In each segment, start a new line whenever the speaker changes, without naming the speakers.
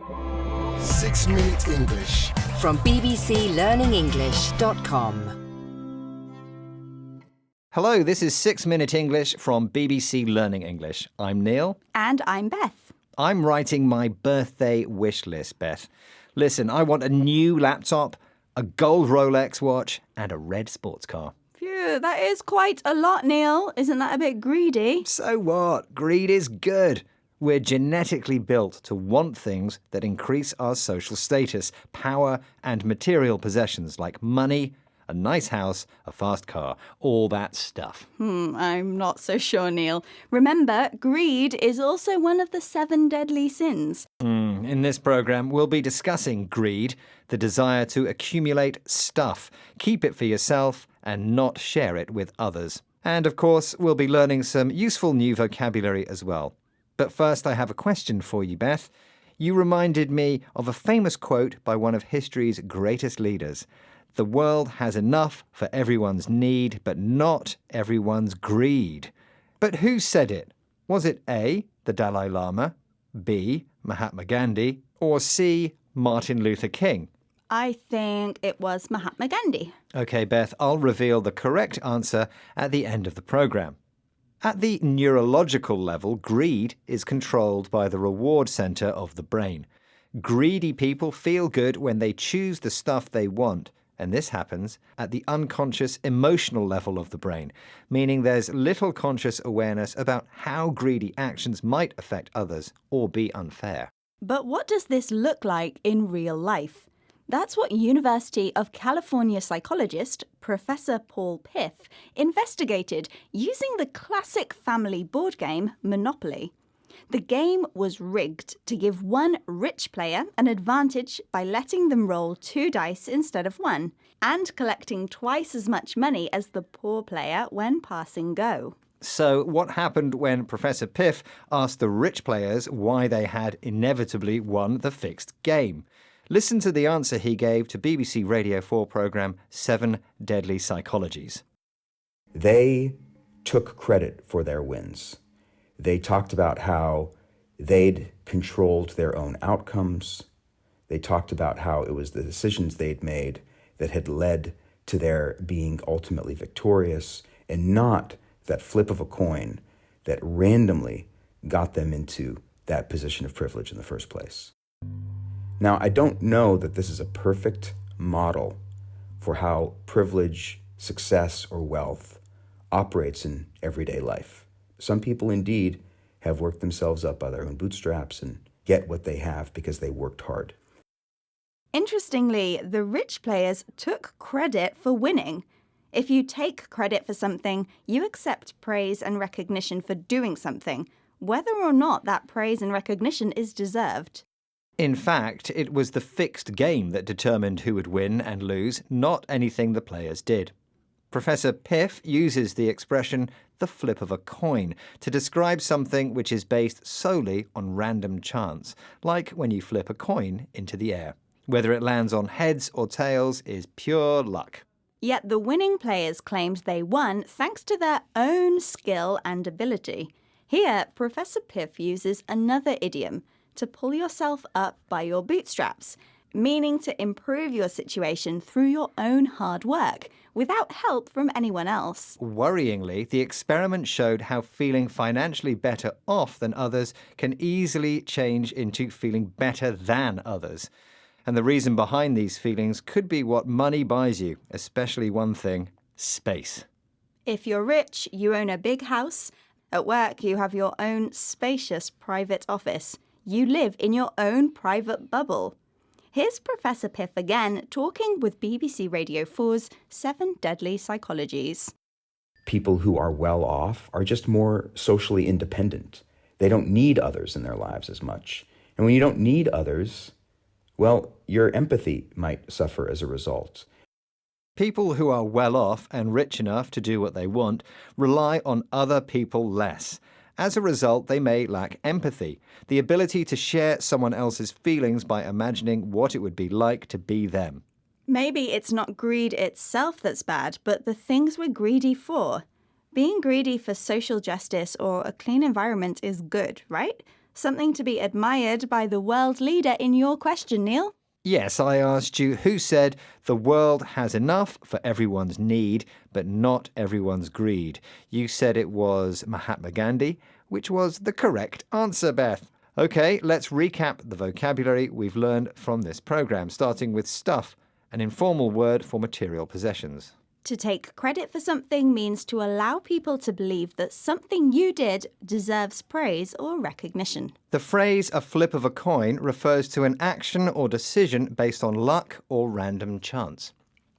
6-Minute English.
From bbclearningenglish.com.
Hello, this is 6-Minute English from BBC Learning English. I'm Neil.
And I'm Beth.
I'm writing my birthday wish list, Beth. Listen, I want a new laptop, a gold Rolex watch, and a red sports car.
Phew, that is quite a lot, Neil. Isn't that a bit greedy?
So what? Greed is good. We're genetically built to want things that increase our social status, power, and material possessions like money, a nice house, a fast car, all that stuff.
I'm not so sure, Neil. Remember, greed is also one of the 7 deadly sins.
In this programme, we'll be discussing greed, the desire to accumulate stuff, keep it for yourself, and not share it with others. And, of course, we'll be learning some useful new vocabulary as well. But first, I have a question for you, Beth. You reminded me of a famous quote by one of history's greatest leaders. The world has enough for everyone's need, but not everyone's greed. But who said it? Was it A, the Dalai Lama, B, Mahatma Gandhi, or C, Martin Luther King?
I think it was Mahatma Gandhi.
OK, Beth, I'll reveal the correct answer at the end of the programme. At the neurological level, greed is controlled by the reward centre of the brain. Greedy people feel good when they choose the stuff they want, and this happens at the unconscious emotional level of the brain, meaning there's little conscious awareness about how greedy actions might affect others or be unfair.
But what does this look like in real life? That's what University of California psychologist Professor Paul Piff investigated using the classic family board game Monopoly. The game was rigged to give one rich player an advantage by letting them roll 2 dice instead of 1 and collecting twice as much money as the poor player when passing go.
So what happened when Professor Piff asked the rich players why they had inevitably won the fixed game? Listen to the answer he gave to BBC Radio 4 programme 7 Deadly Psychologies.
They took credit for their wins. They talked about how they'd controlled their own outcomes. They talked about how it was the decisions they'd made that had led to their being ultimately victorious, and not that flip of a coin that randomly got them into that position of privilege in the first place. Now, I don't know that this is a perfect model for how privilege, success, or wealth operates in everyday life. Some people indeed have worked themselves up by their own bootstraps and get what they have because they worked hard.
Interestingly, the rich players took credit for winning. If you take credit for something, you accept praise and recognition for doing something, whether or not that praise and recognition is deserved.
In fact, it was the fixed game that determined who would win and lose, not anything the players did. Professor Piff uses the expression the flip of a coin to describe something which is based solely on random chance, like when you flip a coin into the air. Whether it lands on heads or tails is pure luck.
Yet the winning players claimed they won thanks to their own skill and ability. Here, Professor Piff uses another idiom, to pull yourself up by your bootstraps, meaning to improve your situation through your own hard work, without help from anyone else.
Worryingly, the experiment showed how feeling financially better off than others can easily change into feeling better than others. And the reason behind these feelings could be what money buys you, especially one thing: space.
If you're rich, you own a big house. At work, you have your own spacious private office. You live in your own private bubble. Here's Professor Piff again talking with BBC Radio 4's 7 Deadly Psychologies.
People who are well off are just more socially independent. They don't need others in their lives as much. And when you don't need others, well, your empathy might suffer as a result.
People who are well off and rich enough to do what they want rely on other people less. As a result, they may lack empathy, the ability to share someone else's feelings by imagining what it would be like to be them.
Maybe it's not greed itself that's bad, but the things we're greedy for. Being greedy for social justice or a clean environment is good, right? Something to be admired by the world leader in your question, Neil.
Yes, I asked you who said the world has enough for everyone's need, but not everyone's greed. You said it was Mahatma Gandhi, which was the correct answer, Beth. Okay, let's recap the vocabulary we've learned from this program, starting with stuff, an informal word for material possessions.
To take credit for something means to allow people to believe that something you did deserves praise or recognition.
The phrase a flip of a coin refers to an action or decision based on luck or random chance.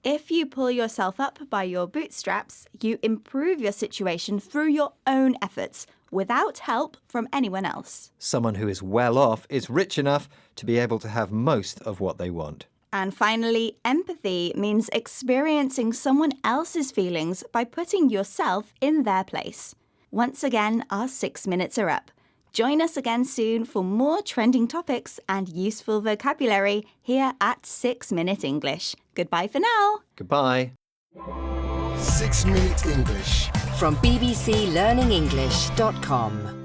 If you pull yourself up by your bootstraps, you improve your situation through your own efforts, without help from anyone else.
Someone who is well off is rich enough to be able to have most of what they want.
And finally, empathy means experiencing someone else's feelings by putting yourself in their place. Once again, our 6 minutes are up. Join us again soon for more trending topics and useful vocabulary here at 6 Minute English. Goodbye for now.
Goodbye.
6 Minute English.
From bbclearningenglish.com.